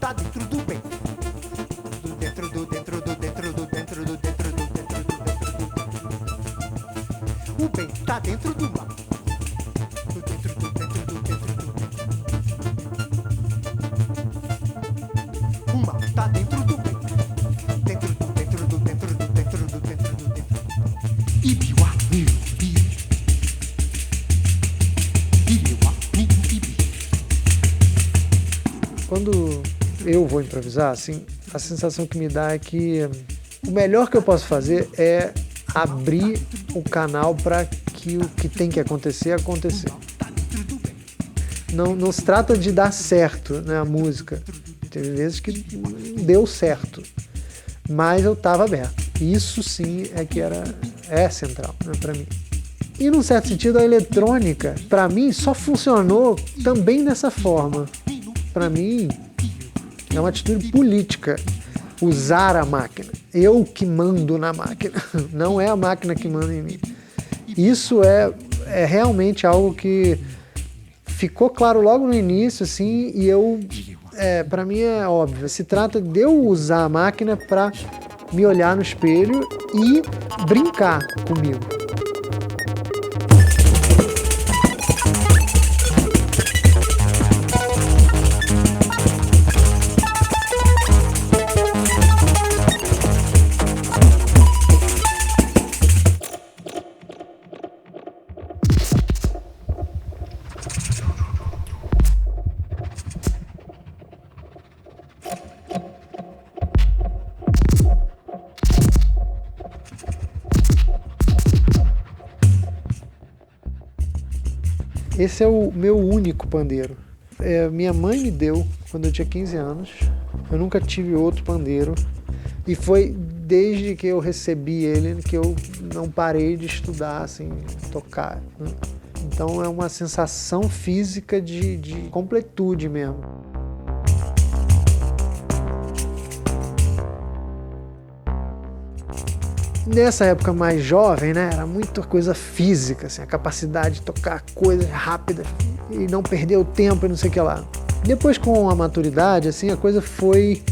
tá dentro do bem. Dentro do dentro do dentro do dentro do dentro do dentro do dentro do dentro. O bem tá dentro do mal. Dentro do dentro do dentro do dentro. O mal tá dentro do bem. Dentro do dentro do dentro do dentro do dentro do dentro. Ibiwa ni bi. Ibiwa ni bi. Quando eu vou improvisar, assim, a sensação que me dá é que o melhor que eu posso fazer é abrir o canal para que o que tem que acontecer. Não se trata de dar certo, né, a música. Teve vezes que não deu certo, mas eu estava aberto. Isso sim é que é central, né, para mim. E num certo sentido a eletrônica, para mim, só funcionou também dessa forma. Para mim, é uma atitude política usar a máquina. Eu que mando na máquina, não é a máquina que manda em mim. Isso é realmente algo que ficou claro logo no início, assim, e para mim é óbvio. Se trata de eu usar a máquina para me olhar no espelho e brincar comigo. Esse é o meu único pandeiro. Minha mãe me deu quando eu tinha 15 anos. Eu nunca tive outro pandeiro. E foi desde que eu recebi ele que eu não parei de estudar, assim, tocar, né? Então é uma sensação física de completude mesmo. Nessa época mais jovem, né, era muita coisa física, assim, a capacidade de tocar coisas rápidas e não perder o tempo e não sei o que lá. Depois, com a maturidade, assim, a coisa foi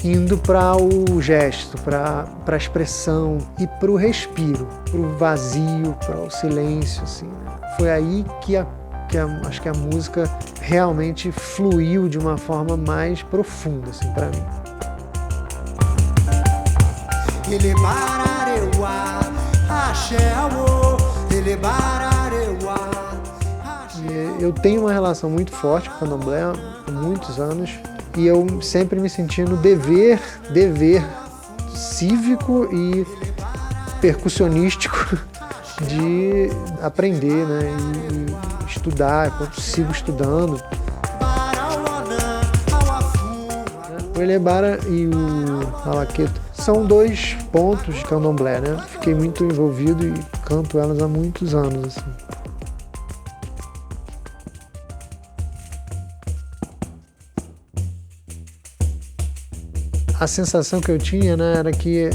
indo para o gesto, para a expressão e para o respiro, para o vazio, para o silêncio, assim, né? Foi aí que acho que a música realmente fluiu de uma forma mais profunda, assim, para mim. Eu tenho uma relação muito forte com o candomblé há muitos anos e eu sempre me senti no dever cívico e percussionístico de aprender, né, e estudar, enquanto sigo estudando. O Elebara e o Malaqueto são dois pontos de candomblé, né? Fiquei muito envolvido e canto elas há muitos anos, assim. A sensação que eu tinha, né, era que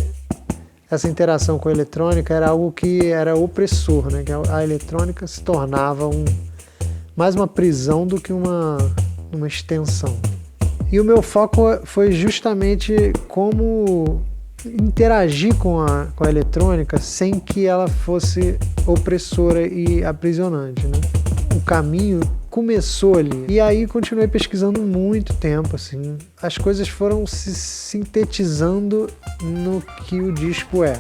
essa interação com a eletrônica era algo que era opressor, né? Que a eletrônica se tornava mais uma prisão do que uma extensão. E o meu foco foi justamente como interagir com a eletrônica sem que ela fosse opressora e aprisionante, né? O caminho começou ali. E aí continuei pesquisando muito tempo, assim. As coisas foram se sintetizando no que o disco é.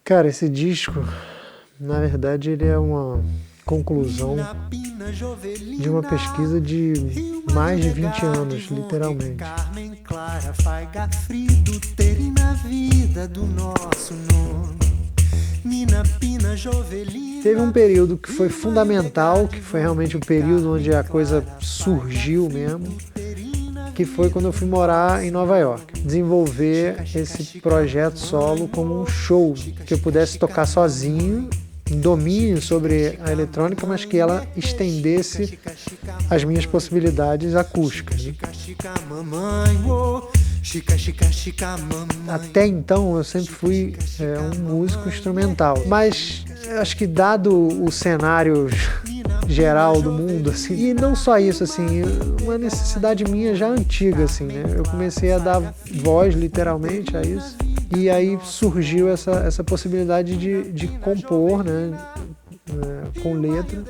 Cara, esse disco, na verdade, ele é uma conclusão de uma pesquisa de mais de 20 anos, literalmente. Teve um período que foi fundamental, que foi realmente o período onde a coisa surgiu mesmo, que foi quando eu fui morar em Nova York. Desenvolver esse projeto solo como um show, que eu pudesse tocar sozinho, um domínio sobre a eletrônica, mas que ela estendesse as minhas possibilidades acústicas. Chica, chica, chica, mamãe. Até então eu sempre fui um músico instrumental, mas acho que dado o cenário geral do mundo, assim, e não só isso, assim, uma necessidade minha já antiga, assim, né? Eu comecei a dar voz literalmente a isso, e aí surgiu essa possibilidade de compor, né? Com letra.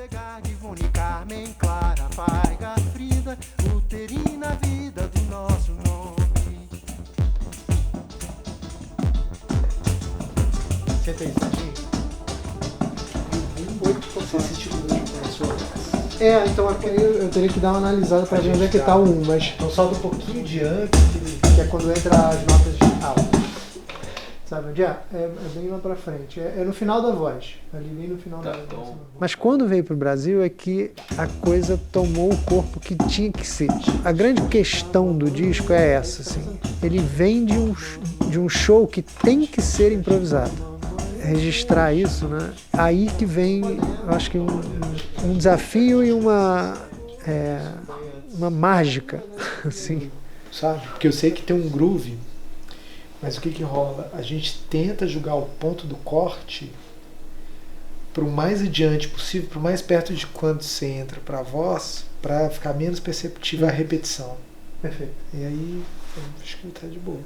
Senta aí, Santinho. Então eu teria que dar uma analisada pra ver onde é que tá o 1, mas Então solta um pouquinho de antes. que é quando entra as notas altas. Sabe onde é? É bem lá pra frente. É no final da voz. Ali bem no final da voz. Mas quando veio pro Brasil é que a coisa tomou o corpo que tinha que ser. A grande questão do disco é essa, assim. Ele vem de um show que tem que ser improvisado. Registrar isso, né? Aí que vem, eu acho que um desafio e uma mágica, assim. Sabe? Porque eu sei que tem um groove, mas o que rola? A gente tenta jogar o ponto do corte para o mais adiante possível, para o mais perto de quando você entra para a voz, para ficar menos perceptível a repetição. Perfeito. E aí, eu acho que tá de boa.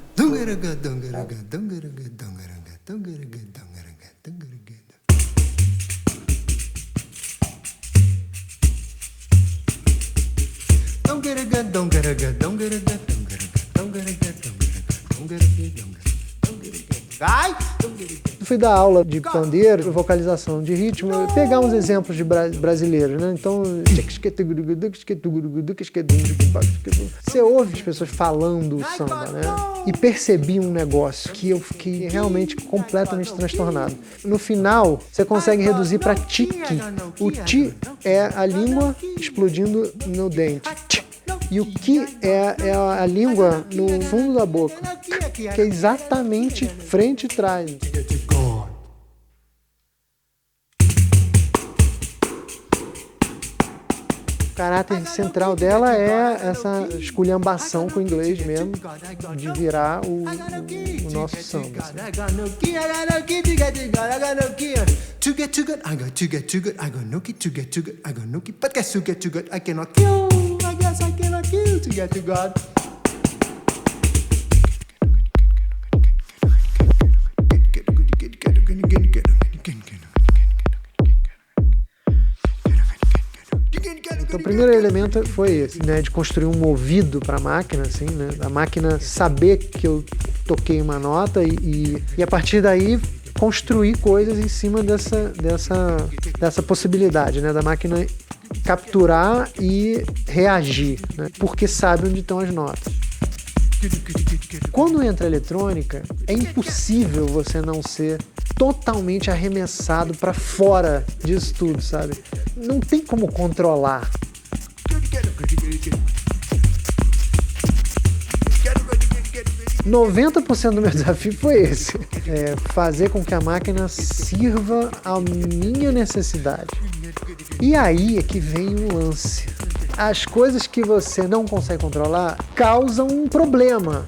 Eu fui dar aula de pandeiro, vocalização de ritmo, pegar uns exemplos de brasileiros, né? Então, você ouve as pessoas falando o samba, né? E percebi um negócio que eu fiquei realmente completamente transtornado. No final, você consegue reduzir para tique. O ti é a língua explodindo no dente. E o que é a língua no fundo da boca, que é exatamente frente e trás. O caráter central dela é essa esculhambação com o inglês mesmo, de virar o nosso samba. Então, o primeiro elemento foi esse, né, de construir um ouvido para a máquina, assim, né, a máquina saber que eu toquei uma nota e a partir daí construir coisas em cima dessa possibilidade, né, da máquina capturar e reagir, né, porque sabe onde estão as notas. Quando entra a eletrônica, é impossível você não ser totalmente arremessado para fora disso tudo, sabe? Não tem como controlar. ...90% do meu desafio foi esse. Fazer com que a máquina sirva à minha necessidade. E aí é que vem o lance. As coisas que você não consegue controlar causam um problema.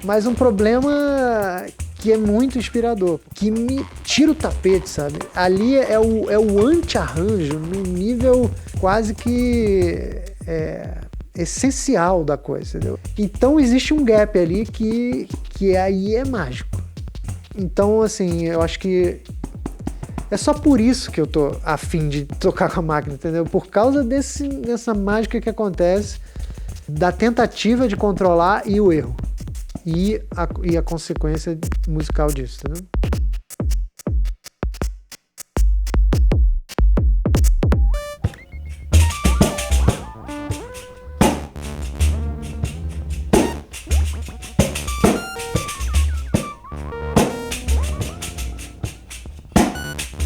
Mas um problema que é muito inspirador, que me tira o tapete, sabe? Ali é o anti-arranjo num nível quase que essencial da coisa, entendeu? Então existe um gap ali que aí é mágico. Então, assim, eu acho que é só por isso que eu tô a fim de tocar com a máquina, entendeu? Por causa dessa mágica que acontece, da tentativa de controlar e o erro. E a consequência musical disso, entendeu?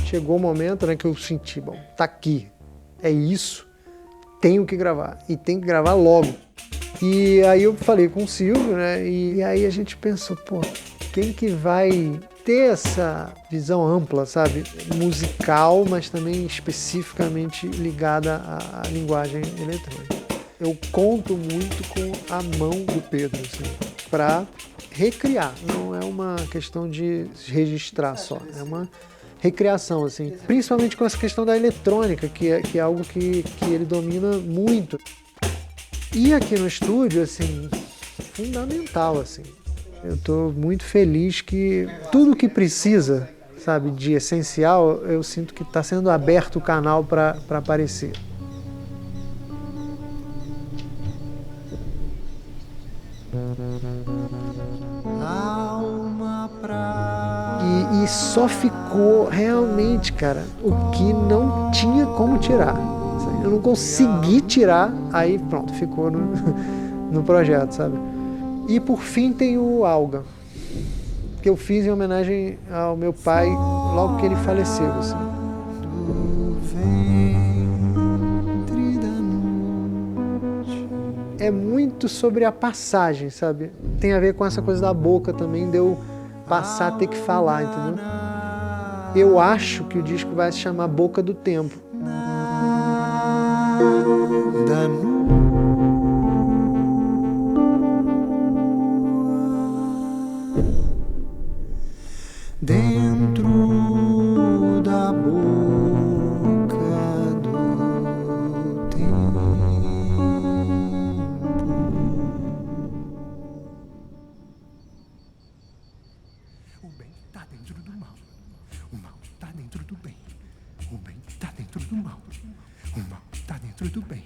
Chegou o momento, né, que eu senti, bom, tá aqui, é isso, tenho que gravar, e tenho que gravar logo. E aí eu falei com o Silvio, né, e aí a gente pensou, pô, quem que vai ter essa visão ampla, sabe, musical, mas também especificamente ligada à linguagem eletrônica. Eu conto muito com a mão do Pedro, assim. para recriar, não é uma questão de registrar só, é uma recriação, assim, principalmente com essa questão da eletrônica, que é algo que ele domina muito. E aqui no estúdio, assim, fundamental, assim. Eu estou muito feliz que tudo que precisa, sabe, de essencial, eu sinto que está sendo aberto o canal para aparecer. E só ficou realmente, cara, o que não tinha como tirar. Eu não consegui tirar, aí pronto, ficou no projeto, sabe? E por fim tem o Alga, que eu fiz em homenagem ao meu pai logo que ele faleceu, assim. É muito sobre a passagem, sabe? Tem a ver com essa coisa da boca também, de eu passar a ter que falar, entendeu? Eu acho que o disco vai se chamar Boca do Tempo. Dentro da boca do tempo. O bem tá dentro do mal. O mal tá dentro do bem. O bem tá dentro do mal. O mal tá dentro do bem.